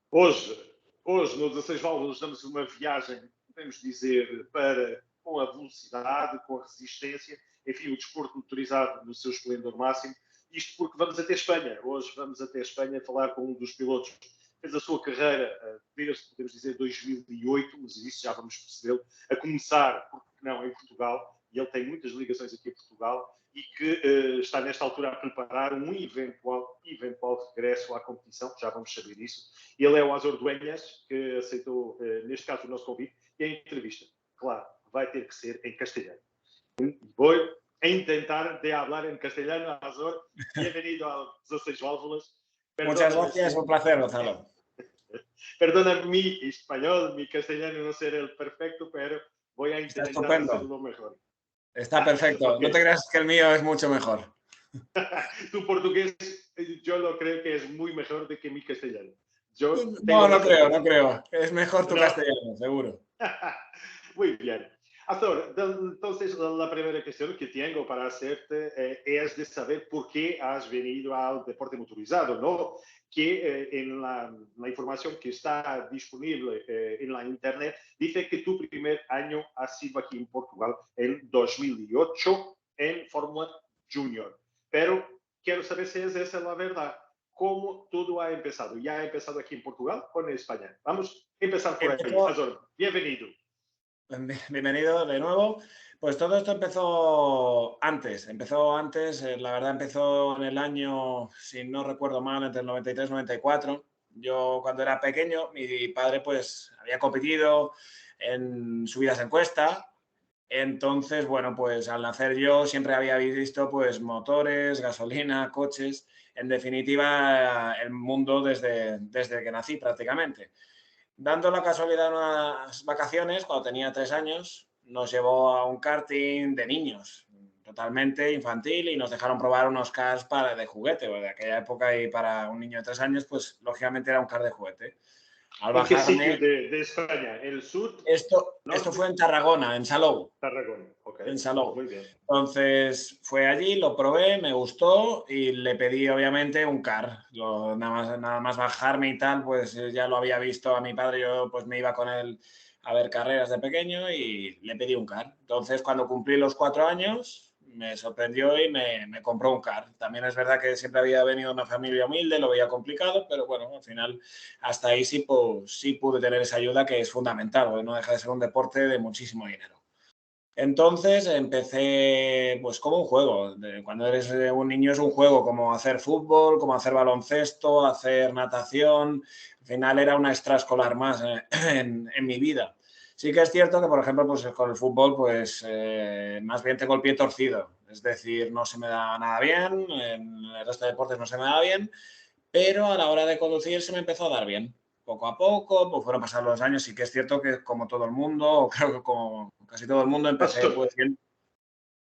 Hoje, hoje no 16 válvulas, damos uma viagem, podemos dizer, para com a velocidade, com a resistência, enfim, o desporto motorizado no seu esplendor máximo. Isto porque vamos até Espanha. Hoje vamos até Espanha falar com um dos pilotos que fez a sua carreira desde, podemos dizer, 2008, mas isso já vamos percebê-lo, a começar, porque não, em Portugal, e ele tem muitas ligações aqui a Portugal, e que está nesta altura a preparar um eventual regresso à competição, já vamos saber isso. Ele é o Azor Dueñas, que aceitou, neste caso, o nosso convite, e a entrevista, claro, vai ter que ser em castelhano. Vou intentar de hablar en castellano, Azor. Bienvenido a 16 válvulas. Muchas gracias, un placer, Gonzalo. Perdona mi español, mi castellano no será el perfecto, pero voy a intentar hacerlo mejor. Está perfecto. Okay. No te creas que el mío es mucho mejor. Tu portugués, yo lo creo que es muy mejor de que mi castellano. No creo. Es mejor tu castellano, seguro. Muy bien. Azor, entonces la primera cuestión que tengo para hacerte es de saber por qué has venido al deporte motorizado, ¿no? Que en la información que está disponible en la internet dice que tu primer año ha sido aquí en Portugal en 2008 en Fórmula Junior. Pero quiero saber si es esa la verdad. ¿Cómo todo ha empezado? ¿Ya ha empezado aquí en Portugal o en España? Vamos a empezar por ahí. Azor, bienvenido. Bienvenido de nuevo. Pues todo esto empezó antes, la verdad empezó en el año, si no recuerdo mal, entre el 93 y 94. Yo cuando era pequeño, mi padre pues había competido en subidas en cuesta. Entonces, bueno, pues al nacer yo siempre había visto pues motores, gasolina, coches, en definitiva el mundo desde que nací prácticamente. Dando la casualidad unas vacaciones, cuando tenía 3 años, nos llevó a un karting de niños, totalmente infantil, y nos dejaron probar unos cars de juguete. De aquella época, y para un niño de 3 años, pues lógicamente era un car de juguete. ¿En qué sitio de España? ¿El sur? Esto fue en Tarragona, en Salou. Tarragona, ok. En Salou. Muy bien. Entonces fue allí, lo probé, me gustó y le pedí obviamente un car. Nada más bajarme y tal, pues ya lo había visto a mi padre, yo pues me iba con él a ver carreras de pequeño y le pedí un car. Entonces cuando cumplí los 4 años me sorprendió y me compró un car. También es verdad que siempre había venido de una familia humilde, lo veía complicado, pero bueno, al final hasta ahí sí pude tener esa ayuda que es fundamental, porque no deja de ser un deporte de muchísimo dinero. Entonces empecé pues como un juego. Cuando eres un niño es un juego, como hacer fútbol, como hacer baloncesto, hacer natación. Al final era una extraescolar más en mi vida. Sí que es cierto que, por ejemplo, pues con el fútbol, pues más bien tengo el pie torcido. Es decir, no se me da nada bien, en el resto de deportes no se me da bien, pero a la hora de conducir se me empezó a dar bien. Poco a poco, pues fueron pasando los años, y que es cierto que como todo el mundo, o creo que como casi todo el mundo, empecé pues bien.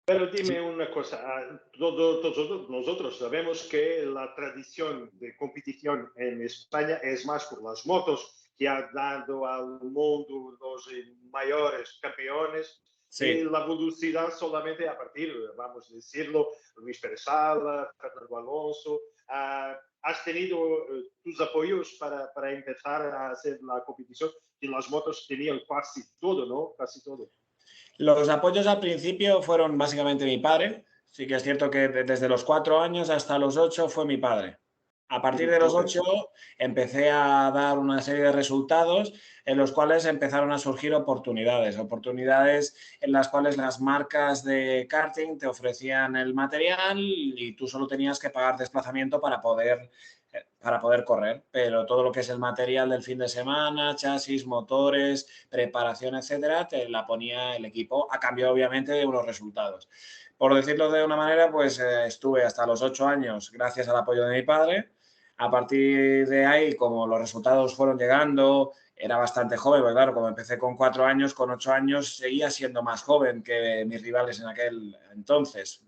Pero dime una cosa, todos nosotros sabemos que la tradición de competición en España es más por las motos, que ha dado al mundo los mayores campeones. Sí. Y la velocidad solamente a partir, vamos a decirlo, Luis Pérez Sala, Fernando Alonso. ¿Has tenido tus apoyos para empezar a hacer la competición? Y las motos tenían casi todo, ¿no? Casi todo. Los apoyos al principio fueron básicamente mi padre. Sí que es cierto que desde los 4 años hasta los 8 fue mi padre. A partir de los 8 empecé a dar una serie de resultados en los cuales empezaron a surgir oportunidades en las cuales las marcas de karting te ofrecían el material y tú solo tenías que pagar desplazamiento para poder correr, pero todo lo que es el material del fin de semana, chasis, motores, preparación, etcétera, te la ponía el equipo a cambio, obviamente, de unos resultados. Por decirlo de una manera, pues estuve hasta los 8 años gracias al apoyo de mi padre. A partir de ahí, como los resultados fueron llegando, era bastante joven, porque claro, como empecé con 4 años, con 8 años seguía siendo más joven que mis rivales en aquel entonces.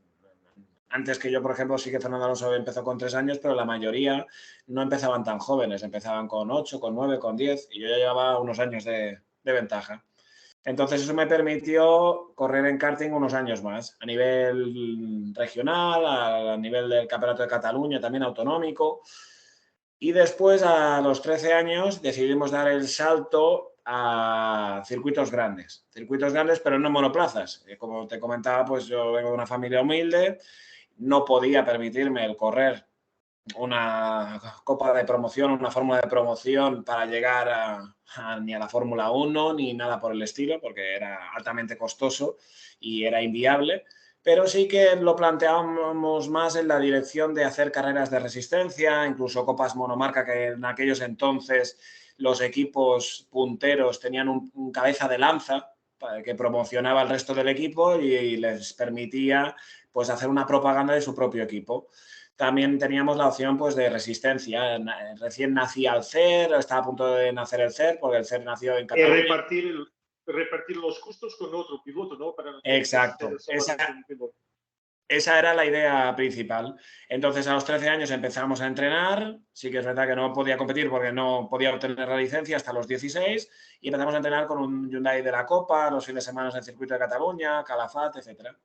Antes que yo, por ejemplo, sí que Fernando Alonso empezó con 3 años, pero la mayoría no empezaban tan jóvenes, empezaban con 8, con 9, con 10, y yo ya llevaba unos años de ventaja. Entonces eso me permitió correr en karting unos años más, a nivel regional, a nivel del Campeonato de Cataluña, también autonómico. Y después, a los 13 años, decidimos dar el salto a circuitos grandes, pero no monoplazas. Como te comentaba, pues yo vengo de una familia humilde, no podía permitirme el correr una copa de promoción, una fórmula de promoción para llegar ni a la Fórmula 1 ni nada por el estilo, porque era altamente costoso y era inviable, pero sí que lo planteábamos más en la dirección de hacer carreras de resistencia, incluso copas monomarca, que en aquellos entonces los equipos punteros tenían un cabeza de lanza que promocionaba al resto del equipo y les permitía pues hacer una propaganda de su propio equipo. También teníamos la opción pues, de resistencia. Recién nacía el CER, estaba a punto de nacer el CER, porque el CER nació en Cataluña. Repartir los costos con otro piloto, ¿no? Para no Exacto. Esa era la idea principal. Entonces, a los 13 años empezamos a entrenar. Sí que es verdad que no podía competir porque no podía obtener la licencia hasta los 16 y empezamos a entrenar con un Hyundai de la Copa, los fines de semana en el circuito de Cataluña, Calafat, etcétera.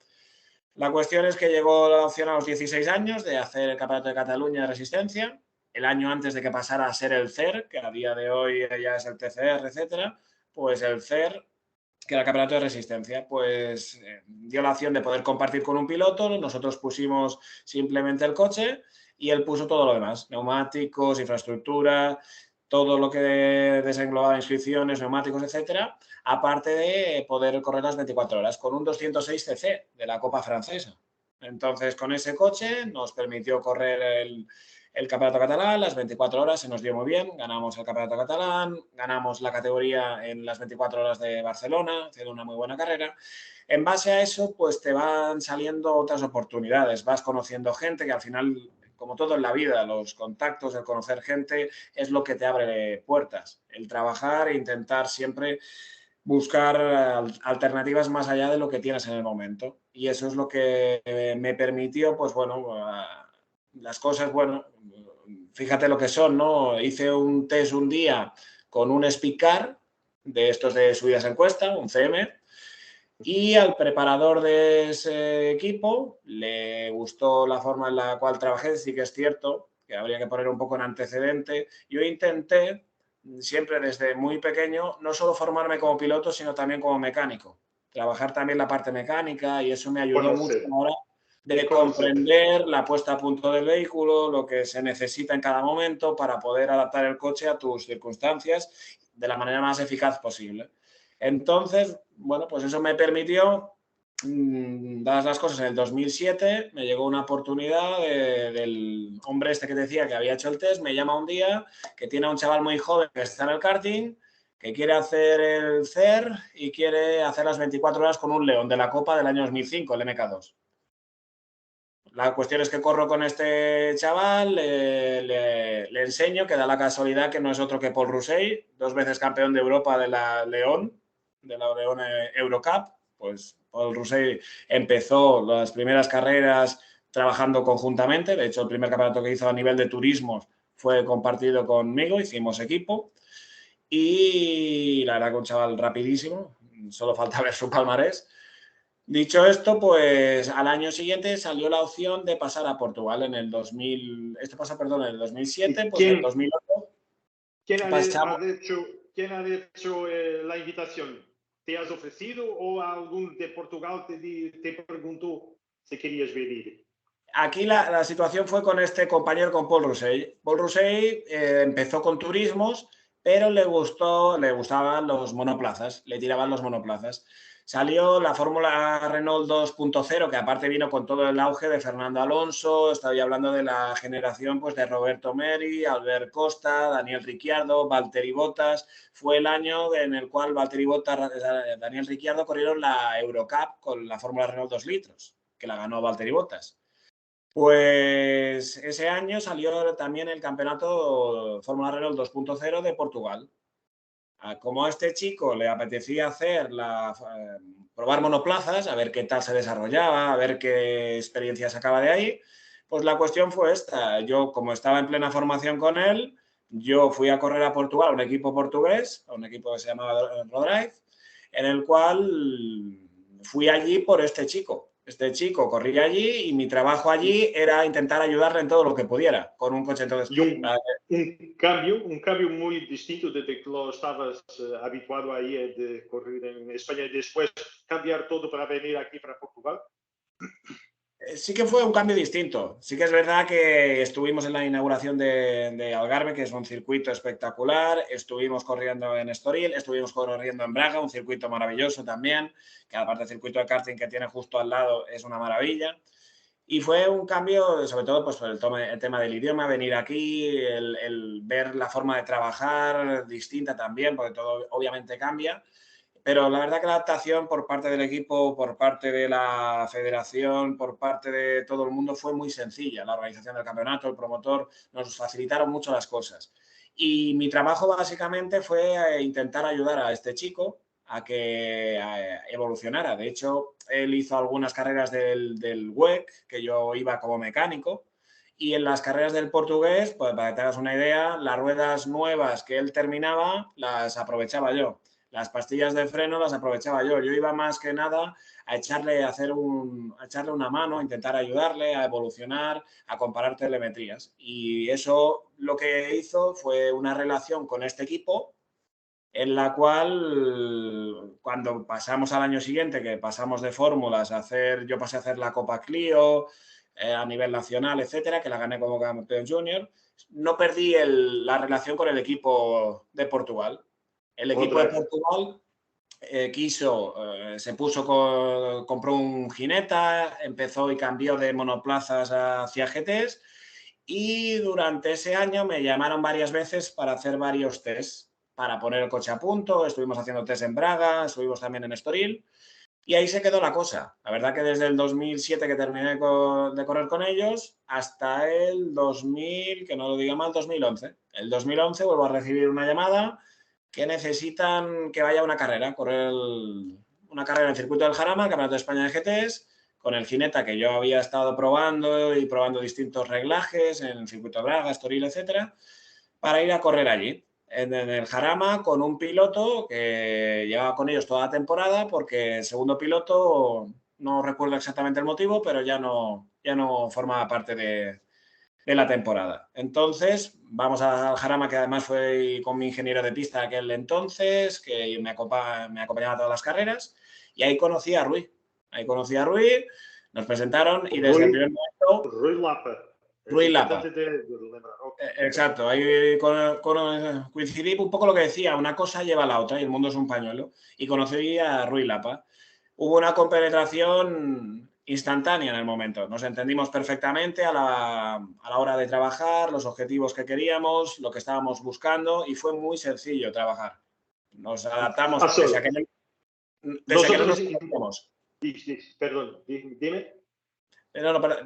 La cuestión es que llegó la opción a los 16 años de hacer el Campeonato de Cataluña de Resistencia, el año antes de que pasara a ser el CER, que a día de hoy ya es el TCR, etcétera. Pues el CER, que era el Campeonato de Resistencia, pues dio la opción de poder compartir con un piloto. Nosotros pusimos simplemente el coche y él puso todo lo demás, neumáticos, infraestructura, todo lo que desenglobaba inscripciones, neumáticos, etcétera, aparte de poder correr las 24 horas con un 206 cc de la Copa Francesa. Entonces, con ese coche nos permitió correr el Campeonato Catalán, las 24 horas, se nos dio muy bien, ganamos el Campeonato Catalán, ganamos la categoría en las 24 horas de Barcelona, haciendo una muy buena carrera. En base a eso, pues te van saliendo otras oportunidades, vas conociendo gente que al final, como todo en la vida, los contactos, el conocer gente es lo que te abre puertas. El trabajar e intentar siempre buscar alternativas más allá de lo que tienes en el momento. Y eso es lo que me permitió, pues bueno, las cosas, bueno, fíjate lo que son, ¿no? Hice un test un día con un Speedcar de estos de subidas en cuesta, un CM, y al preparador de ese equipo le gustó la forma en la cual trabajé. Sí que es cierto que habría que poner un poco en antecedente. Yo intenté, siempre desde muy pequeño, no solo formarme como piloto, sino también como mecánico. Trabajar también la parte mecánica y eso me ayudó mucho ahora de comprender la puesta a punto del vehículo, lo que se necesita en cada momento para poder adaptar el coche a tus circunstancias de la manera más eficaz posible. Entonces, bueno, pues eso me permitió, dadas las cosas, en el 2007 me llegó una oportunidad del hombre este que decía que había hecho el test, me llama un día, que tiene a un chaval muy joven que está en el karting, que quiere hacer el CER y quiere hacer las 24 horas con un León de la Copa del año 2005, el MK2. La cuestión es que corro con este chaval, le enseño, que da la casualidad que no es otro que Paul Rousey, 2 veces campeón de Europa de la León Eurocup. Pues Paul Rousey empezó las primeras carreras trabajando conjuntamente. De hecho, el primer campeonato que hizo a nivel de turismos fue compartido conmigo, hicimos equipo. Y la verdad que un chaval rapidísimo, solo falta ver su palmarés. Dicho esto, pues al año siguiente salió la opción de pasar a Portugal en el 2000, esto pasó, perdón, en el 2007, pues en el 2008 pasamos. ¿Quién ha hecho la invitación? ¿Te has ofrecido o algún de Portugal te preguntó si querías venir? Aquí la situación fue con este compañero, con Paul Rousey. Paul Rousey empezó con turismos, pero le gustaban los monoplazas, le tiraban los monoplazas. Salió la Fórmula Renault 2.0, que aparte vino con todo el auge de Fernando Alonso. Estoy hablando de la generación pues, de Roberto Meri, Albert Costa, Daniel Ricciardo, Valtteri Bottas. Fue el año en el cual Valtteri Bottas, Daniel Ricciardo corrieron la Eurocup con la Fórmula Renault 2 litros, que la ganó Valtteri Bottas. Pues ese año salió también el campeonato Fórmula Renault 2.0 de Portugal. Como a este chico le apetecía probar monoplazas, a ver qué tal se desarrollaba, a ver qué experiencia sacaba de ahí, pues la cuestión fue esta. Yo, como estaba en plena formación con él, yo fui a correr a Portugal, a un equipo portugués, a un equipo que se llamaba Rodrive, en el cual fui allí por este chico. Este chico corría allí y mi trabajo allí era intentar ayudarle en todo lo que pudiera con un coche. Entonces, E um cambio muy distinto desde que lo estabas habituado ahí de correr en España y después cambiar todo para venir aquí para Portugal. Sí que fue un cambio distinto. Sí que es verdad que estuvimos en la inauguración de Algarve, que es un circuito espectacular. Estuvimos corriendo en Estoril, estuvimos corriendo en Braga, un circuito maravilloso también, que aparte del circuito de karting que tiene justo al lado es una maravilla. Y fue un cambio, sobre todo, pues por el tema del idioma, venir aquí, el ver la forma de trabajar distinta también, porque todo obviamente cambia. Pero la verdad que la adaptación por parte del equipo, por parte de la federación, por parte de todo el mundo fue muy sencilla. La organización del campeonato, el promotor, nos facilitaron mucho las cosas. Y mi trabajo básicamente fue intentar ayudar a este chico a que evolucionara. De hecho, él hizo algunas carreras del WEC, que yo iba como mecánico, y en las carreras del portugués, pues para que te hagas una idea, las ruedas nuevas que él terminaba las aprovechaba yo. Las pastillas de freno las aprovechaba yo. Yo iba más que nada a echarle una mano, a intentar ayudarle a evolucionar, a comparar telemetrías. Y eso lo que hizo fue una relación con este equipo en la cual cuando pasamos al año siguiente, que pasamos de fórmulas yo pasé a hacer la Copa Clio a nivel nacional, etcétera, que la gané como campeón junior, no perdí la relación con el equipo de Portugal. El equipo de Portugal compró un Gineta, empezó y cambió de monoplazas hacia GTs y durante ese año me llamaron varias veces para hacer varios tests, para poner el coche a punto. Estuvimos haciendo test en Braga, estuvimos también en Estoril y ahí se quedó la cosa. La verdad que desde el 2007 que terminé de correr con ellos hasta el 2000, que no lo diga mal, 2011. El 2011 vuelvo a recibir una llamada que necesitan que vaya a una carrera, una carrera en el circuito del Jarama, el Campeonato de España de GTs, con el Gineta que yo había estado probando y probando distintos reglajes en el circuito de Braga, Estoril, etcétera, para ir a correr allí, en el Jarama, con un piloto que llevaba con ellos toda la temporada, porque el segundo piloto, no recuerdo exactamente el motivo, pero ya no formaba parte de la temporada. Entonces, vamos al Jarama, que además fue con mi ingeniero de pista aquel entonces, que me acompañaba a todas las carreras, y ahí conocí a Rui. Nos presentaron y desde el primer momento... Rui Lapa. Rui Lapa. Okay. Exacto, ahí coincidí un poco lo que decía, una cosa lleva a la otra y el mundo es un pañuelo. Y conocí a Rui Lapa. Hubo una compenetración instantánea en el momento. Nos entendimos perfectamente a la hora de trabajar, los objetivos que queríamos, lo que estábamos buscando y fue muy sencillo trabajar. Nos adaptamos, pese a que no nos conocíamos. Perdón, dime.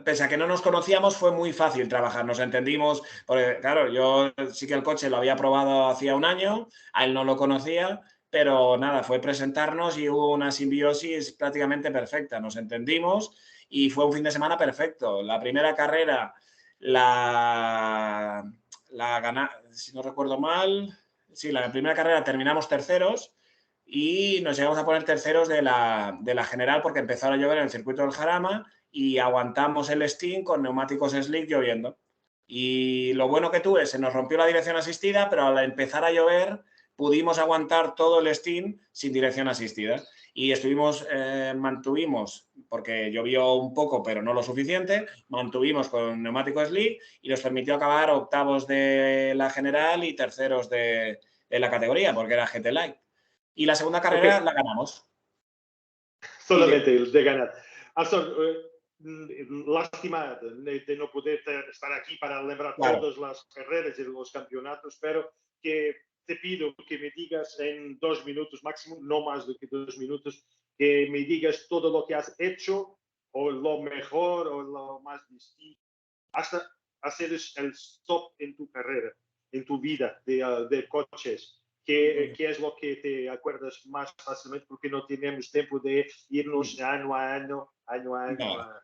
Pese a que no nos conocíamos, fue muy fácil trabajar. Nos entendimos, porque claro, yo sí que el coche lo había probado hacía un año, a él no lo conocía, pero nada, fue presentarnos y hubo una simbiosis prácticamente perfecta. Nos entendimos y fue un fin de semana perfecto. La primera carrera la gané, si no recuerdo mal, sí, la primera carrera terminamos terceros y nos llegamos a poner terceros de la general porque empezó a llover en el circuito del Jarama y aguantamos el Steam con neumáticos slick lloviendo. Y lo bueno que tuve, se nos rompió la dirección asistida, pero al empezar a llover pudimos aguantar todo el Steam sin dirección asistida. Y mantuvimos, porque llovió un poco, pero no lo suficiente, mantuvimos con neumático slick y nos permitió acabar octavos de la general y terceros de la categoría, porque era GT Light. Y la segunda carrera la ganamos. Solamente de ganar. Lástima de no poder estar aquí para lembrar todas las carreras y los campeonatos, pero que te pido que me digas en 2 minutos máximo, no más de que 2 minutos, que me digas todo lo que has hecho, o lo mejor, o lo más distinto, hasta hacer el stop en tu carrera, en tu vida de coches. ¿Qué es lo que te acuerdas más fácilmente? Porque no tenemos tiempo de irnos año a año a cada.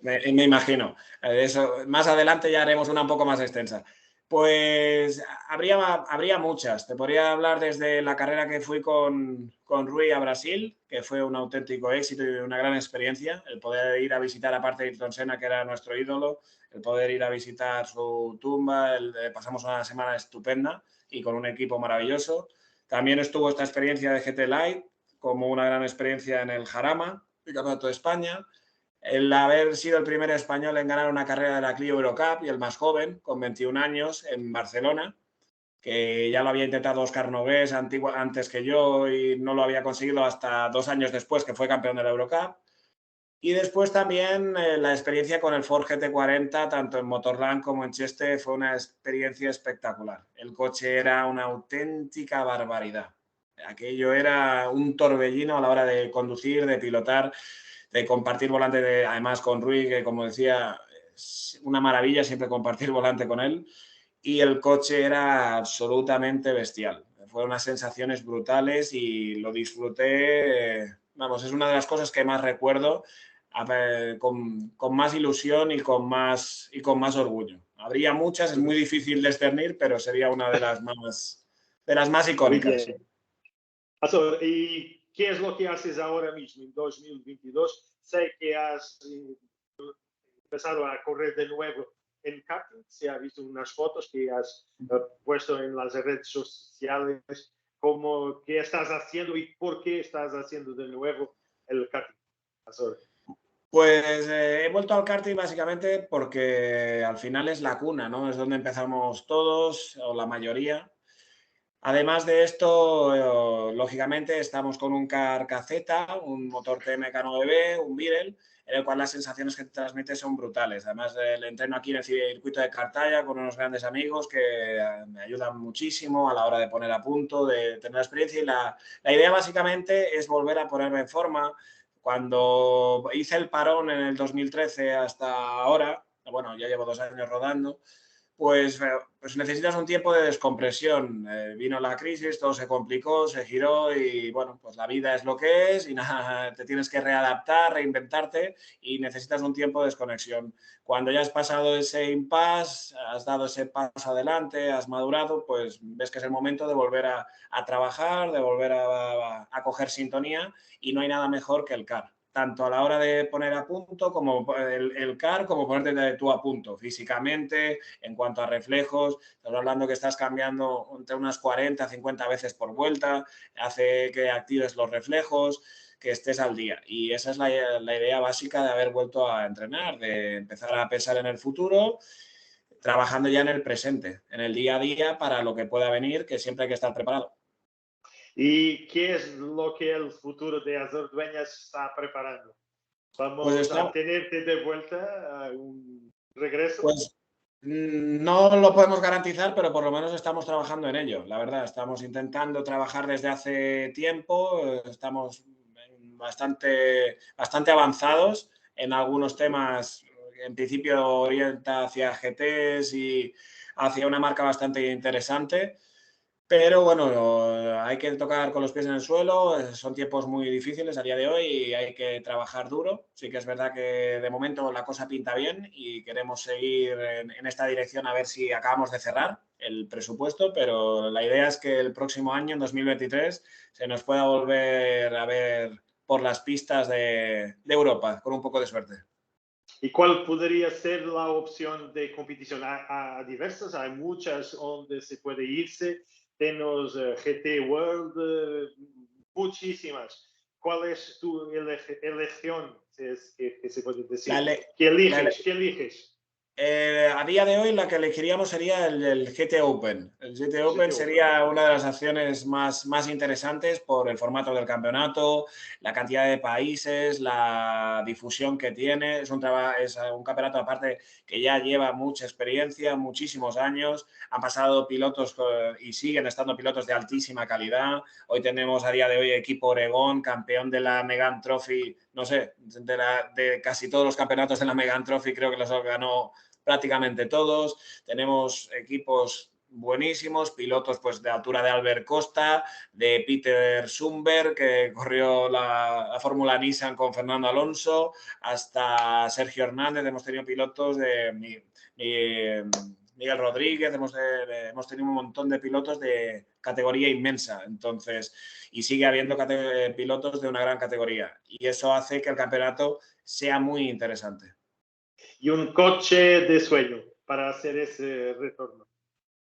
Me imagino. Eso, más adelante ya haremos una un poco más extensa. Pues habría muchas. Te podría hablar desde la carrera que fui con Rui a Brasil, que fue un auténtico éxito y una gran experiencia. El poder ir a visitar, aparte de Ayrton Senna, que era nuestro ídolo, el poder ir a visitar su tumba. Pasamos una semana estupenda y con un equipo maravilloso. También estuvo esta experiencia de GT Light como una gran experiencia en el Jarama, el Campeonato de España. El haber sido el primer español en ganar una carrera de la Clio Eurocup y el más joven, con 21 años, en Barcelona, que ya lo había intentado Óscar Nogués antes que yo y no lo había conseguido hasta 2 años después, que fue campeón de la Eurocup. Y después también la experiencia con el Ford GT40, tanto en Motorland como en Cheste, fue una experiencia espectacular. El coche era una auténtica barbaridad. Aquello era un torbellino a la hora de conducir, de pilotar, de compartir volante, además con Rui, que como decía, es una maravilla siempre compartir volante con él. Y el coche era absolutamente bestial. Fueron unas sensaciones brutales y lo disfruté. Vamos, es una de las cosas que más recuerdo con más ilusión y con más orgullo. Habría muchas, es muy difícil discernir, pero sería una de las más Muy icónicas. bien. Azor, ¿y qué es lo que haces ahora mismo en 2022? Sé que has empezado a correr de nuevo en karting. Se ha visto unas fotos que has puesto en las redes sociales. ¿Qué estás haciendo y por qué estás haciendo de nuevo el karting, Azor? Pues he vuelto al karting básicamente porque al final es la cuna, ¿no? Es donde empezamos todos o la mayoría. Además de esto, lógicamente estamos con un Car KZ, un motor TMK9B, un Beetle, en el cual las sensaciones que te transmite son brutales. Además, el entreno aquí en el circuito de Cartaya con unos grandes amigos que me ayudan muchísimo a la hora de poner a punto, de tener la experiencia. Y la idea básicamente es volver a ponerme en forma. Cuando hice el parón en el 2013 hasta ahora, bueno, ya llevo 2 años rodando, pues necesitas un tiempo de descompresión. Vino la crisis, todo se complicó, se giró y bueno, pues la vida es lo que es y nada, te tienes que readaptar, reinventarte y necesitas un tiempo de desconexión. Cuando ya has pasado ese impasse, has dado ese paso adelante, has madurado, pues ves que es el momento de volver a trabajar, de volver a coger sintonía y no hay nada mejor que el CAR. Tanto a la hora de poner a punto como el CAR, como ponerte tú a punto físicamente, en cuanto a reflejos. Estás hablando que estás cambiando entre unas 40 a 50 veces por vuelta, hace que actives los reflejos, que estés al día. Y esa es la idea básica de haber vuelto a entrenar, de empezar a pensar en el futuro, trabajando ya en el presente, en el día a día para lo que pueda venir, que siempre hay que estar preparado. ¿Y qué es lo que el futuro de Azor Dueñas está preparando? Pues ¿Vamos a está, tenerte de vuelta a un regreso? pues no lo podemos garantizar, pero por lo menos estamos trabajando en ello. La verdad, estamos intentando trabajar desde hace tiempo, estamos bastante avanzados en algunos temas. En principio orienta hacia GTs y hacia una marca bastante interesante. Pero bueno, hay que tocar con los pies en el suelo, son tiempos muy difíciles a día de hoy y hay que trabajar duro. Sí que es verdad que de momento la cosa pinta bien y queremos seguir en esta dirección a ver si acabamos de cerrar el presupuesto, pero la idea es que el próximo año, en 2023, se nos pueda volver a ver por las pistas de Europa, con un poco de suerte. ¿Y cuál podría ser la opción de competición? Hay diversas, hay muchas donde se puede irse. Tenemos GT World, muchísimas. ¿Cuál es tu elección, si es que se puede La, decir? ele- ¿Qué la ele- eliges? ¿Qué eliges? A día de hoy la que elegiríamos sería el GT Open. El GT Open GT Open. sería una de las acciones más interesantes por el formato del campeonato, la cantidad de países, la difusión que tiene. Es un campeonato aparte que ya lleva mucha experiencia, muchísimos años. Han pasado pilotos y siguen estando pilotos de altísima calidad. Hoy tenemos a día de hoy equipo Oregón, campeón de la Megane Trophy, no sé, de casi todos los campeonatos de la Megane Trophy creo que los ganó prácticamente todos. Tenemos equipos buenísimos, pilotos pues de altura de Albert Costa, de Peter Sumberg, que corrió la Fórmula Nissan con Fernando Alonso, hasta Sergio Hernández. Hemos tenido pilotos de Miguel Rodríguez, hemos tenido un montón de pilotos de categoría inmensa, entonces, y sigue habiendo pilotos de una gran categoría, y eso hace que el campeonato sea muy interesante. Y un coche de sueño para hacer ese retorno.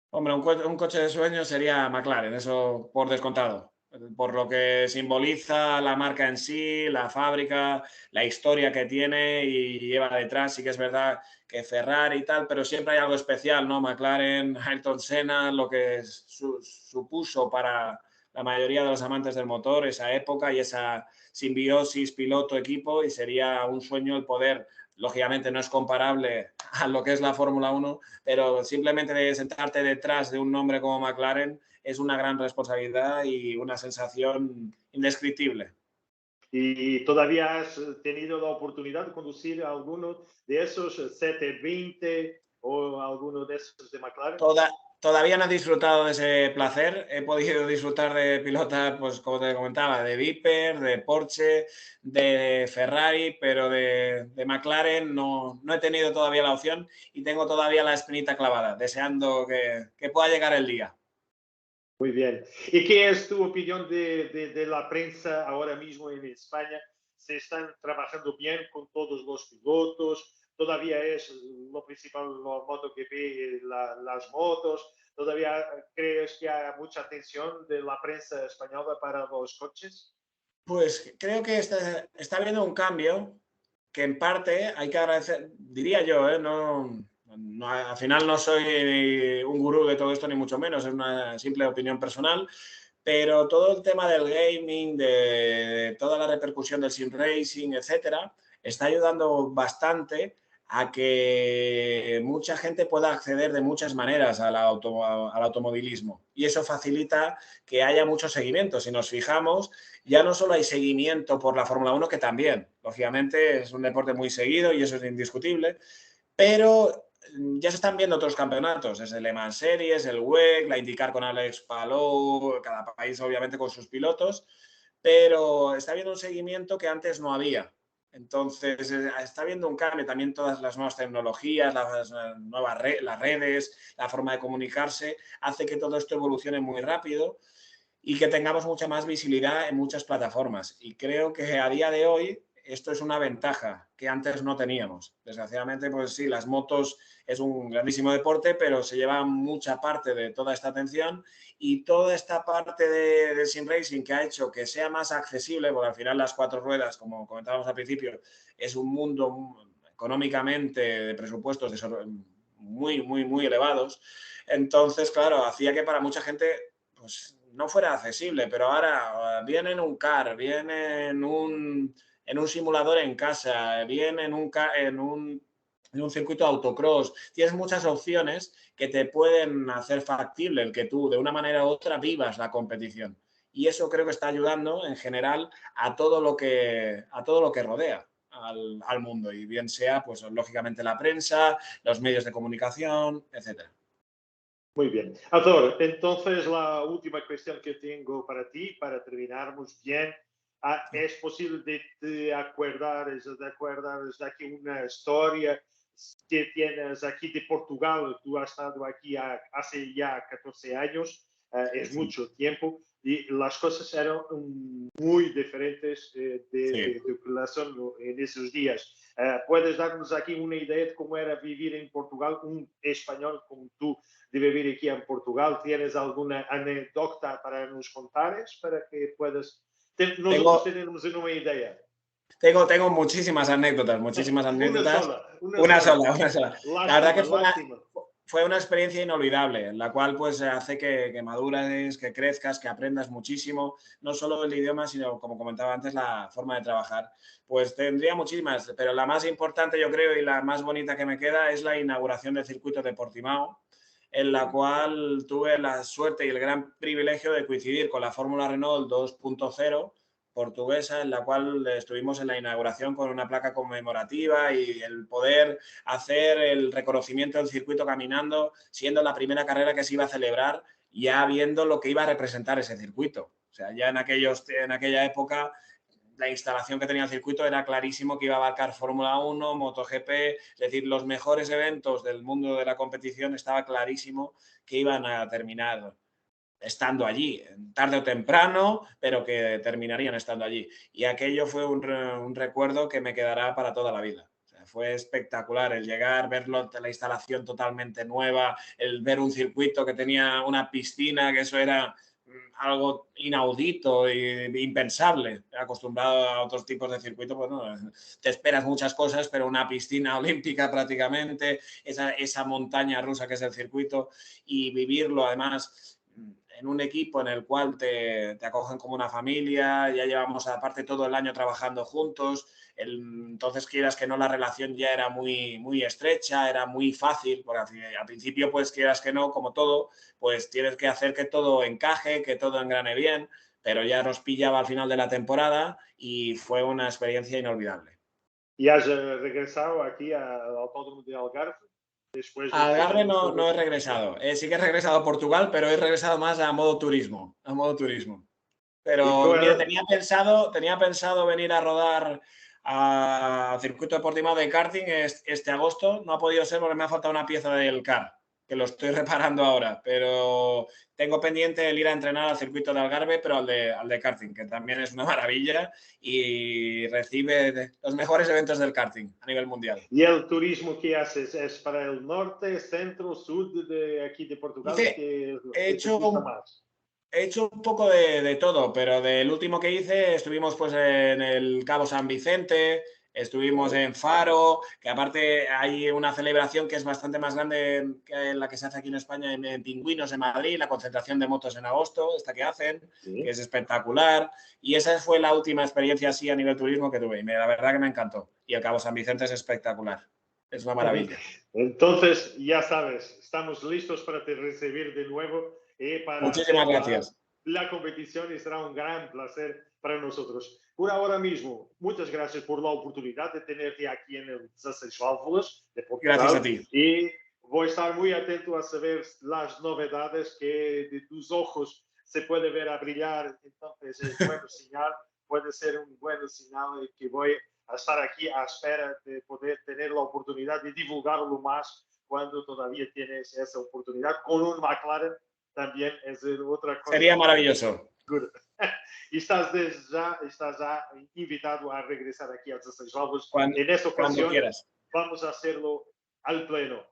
Hombre, un coche de sueño sería McLaren, eso por descontado. Por lo que simboliza la marca en sí, la fábrica, la historia que tiene y lleva detrás. Sí que es verdad que Ferrari y tal, pero siempre hay algo especial, ¿no? McLaren, Ayrton Senna, lo que supuso para la mayoría de los amantes del motor esa época y esa simbiosis piloto-equipo, y sería un sueño el poder. Lógicamente no es comparable a lo que es la Fórmula 1, pero simplemente de sentarte detrás de un nombre como McLaren es una gran responsabilidad y una sensación indescriptible. ¿Y todavía has tenido la oportunidad de conducir alguno de esos 720 o alguno de esos de McLaren? Todavía no he disfrutado de ese placer. He podido disfrutar de pilotas, pues como te comentaba, de Viper, de Porsche, de Ferrari, pero de McLaren no he tenido todavía la opción y tengo todavía la espinita clavada, deseando que pueda llegar el día. Muy bien. ¿Y qué es tu opinión de la prensa ahora mismo en España? ¿Se están trabajando bien con todos los pilotos? ¿Todavía es lo principal lo MotoGP, las motos? ¿Todavía crees que hay mucha atención de la prensa española para los coches? Pues creo que está habiendo un cambio que en parte hay que agradecer, diría yo, al final no soy un gurú de todo esto ni mucho menos, es una simple opinión personal, pero todo el tema del gaming, de toda la repercusión del sim racing, etcétera, está ayudando bastante a que mucha gente pueda acceder de muchas maneras al automovilismo, y eso facilita que haya mucho seguimiento. Si nos fijamos, ya no solo hay seguimiento por la Fórmula 1, que también, lógicamente, es un deporte muy seguido y eso es indiscutible, pero ya se están viendo otros campeonatos, es el Le Mans Series, el WEC, la IndyCar con Alex Palou, cada país obviamente con sus pilotos, pero está habiendo un seguimiento que antes no había. Entonces, está habiendo un cambio, también todas las nuevas tecnologías, las redes, la forma de comunicarse, hace que todo esto evolucione muy rápido y que tengamos mucha más visibilidad en muchas plataformas. Y creo que a día de hoy esto es una ventaja que antes no teníamos. Desgraciadamente, pues sí, las motos es un grandísimo deporte, pero se lleva mucha parte de toda esta atención, y toda esta parte de sim racing que ha hecho que sea más accesible, porque al final las cuatro ruedas, como comentábamos al principio, es un mundo económicamente de presupuestos muy elevados. Entonces, claro, hacía que para mucha gente pues no fuera accesible, pero ahora viene en un car, viene en un simulador en casa, viene en un circuito de autocross. Tienes muchas opciones que te pueden hacer factible el que tú de una manera u otra vivas la competición. Y eso creo que está ayudando en general a todo lo que rodea al mundo, y bien sea, pues lógicamente, la prensa, los medios de comunicación, etcétera. Muy bien. Ador, entonces la última cuestión que tengo para ti, para terminarmos bien, ¿es posible de te acordares de aquí una historia que tienes aquí de Portugal? Tú has estado aquí hace ya 14 años, es Sí, mucho tiempo, y las cosas eran muy diferentes sí. de que las son en esos días. ¿Puedes darnos aquí una idea de cómo era vivir en Portugal, un español como tú, de vivir aquí en Portugal? ¿Tienes alguna anécdota para nos contares para que puedas nosotros Tengo, tenemos una idea? tengo muchísimas anécdotas, muchísimas Una anécdotas. sola, una Una sola. sola, una sola. La verdad que Lástima, fue una, lástima. fue una experiencia inolvidable, la cual pues hace que madures, que crezcas, que aprendas muchísimo, no solo el idioma, sino, como comentaba antes, la forma de trabajar. Pues tendría muchísimas, pero la más importante, yo creo, y la más bonita que me queda, es la inauguración del circuito de Portimao, en la cual tuve la suerte y el gran privilegio de coincidir con la Fórmula Renault 2.0 portuguesa, en la cual estuvimos en la inauguración con una placa conmemorativa, y el poder hacer el reconocimiento del circuito caminando, siendo la primera carrera que se iba a celebrar, ya viendo lo que iba a representar ese circuito. O sea, ya en aquella época la instalación que tenía el circuito era clarísimo que iba a abarcar Fórmula 1, MotoGP, es decir, los mejores eventos del mundo de la competición estaba clarísimo que iban a terminar estando allí, tarde o temprano, pero que terminarían estando allí. Y aquello fue un recuerdo que me quedará para toda la vida. O sea, fue espectacular el llegar, verlo, la instalación totalmente nueva, el ver un circuito que tenía una piscina, que eso era algo inaudito e impensable. Acostumbrado a otros tipos de circuitos, pues no, te esperas muchas cosas, pero una piscina olímpica prácticamente, esa montaña rusa que es el circuito, y vivirlo además en un equipo en el cual te acogen como una familia, ya llevamos aparte todo el año trabajando juntos, entonces quieras que no, la relación ya era muy, muy estrecha, era muy fácil, porque al principio pues quieras que no, como todo, pues tienes que hacer que todo encaje, que todo engrane bien, pero ya nos pillaba al final de la temporada y fue una experiencia inolvidable. ¿Y has regresado aquí al Autódromo de Algarve? Después de A estos Algarve años no, no todos. he regresado. Sí que he regresado a Portugal, pero he regresado más a modo turismo. A modo turismo. ¿Y Pero cuál, mira, tenía pensado venir a rodar a Circuito de Portimao de karting este agosto. No ha podido ser porque me ha faltado una pieza del car, que lo estoy reparando ahora. Pero tengo pendiente el ir a entrenar al circuito de Algarve, pero al de karting, que también es una maravilla y recibe los mejores eventos del karting a nivel mundial. ¿Y el turismo que haces es para el norte, centro, sur de aquí de Portugal? ¿Qué es lo He que te hecho gusta más? He hecho un poco de todo, pero del último que hice estuvimos pues en el Cabo San Vicente, estuvimos Oh, en Faro, que aparte hay una celebración que es bastante más grande que la que se hace aquí en España en Pingüinos, en Madrid, la concentración de motos en agosto, esta que hacen, que sí. es espectacular. Y esa fue la última experiencia así a nivel turismo que tuve. Y la verdad que me encantó. Y el Cabo San Vicente es espectacular. Es una maravilla. Entonces, ya sabes, estamos listos para te recibir de nuevo para Muchísimas hacer gracias. la competición y será un gran placer para nosotros. Por ahora mismo, muchas gracias por la oportunidad de tenerte aquí en el 16 Válvulas de Gracias a Portugal ti. y voy a estar muy atento a saber las novedades que de tus ojos se puede ver a brillar. Entonces, es bueno señal, puede ser un buen señal que voy a estar aquí a espera de poder tener la oportunidad de divulgarlo más cuando todavía tienes esa oportunidad. Con un McLaren también es otra cosa Sería maravilloso. y estás ya invitado a regresar aquí a 16 Válvulas. En esta Cuando ocasión quieras. vamos a hacerlo al pleno.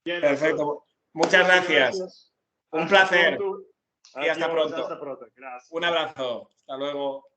Bien, Arthur. Perfecto. Muchas Muchas gracias. gracias. Un Hasta placer pronto. y hasta Adiós. pronto. Hasta pronto. Gracias. Un abrazo. Hasta luego.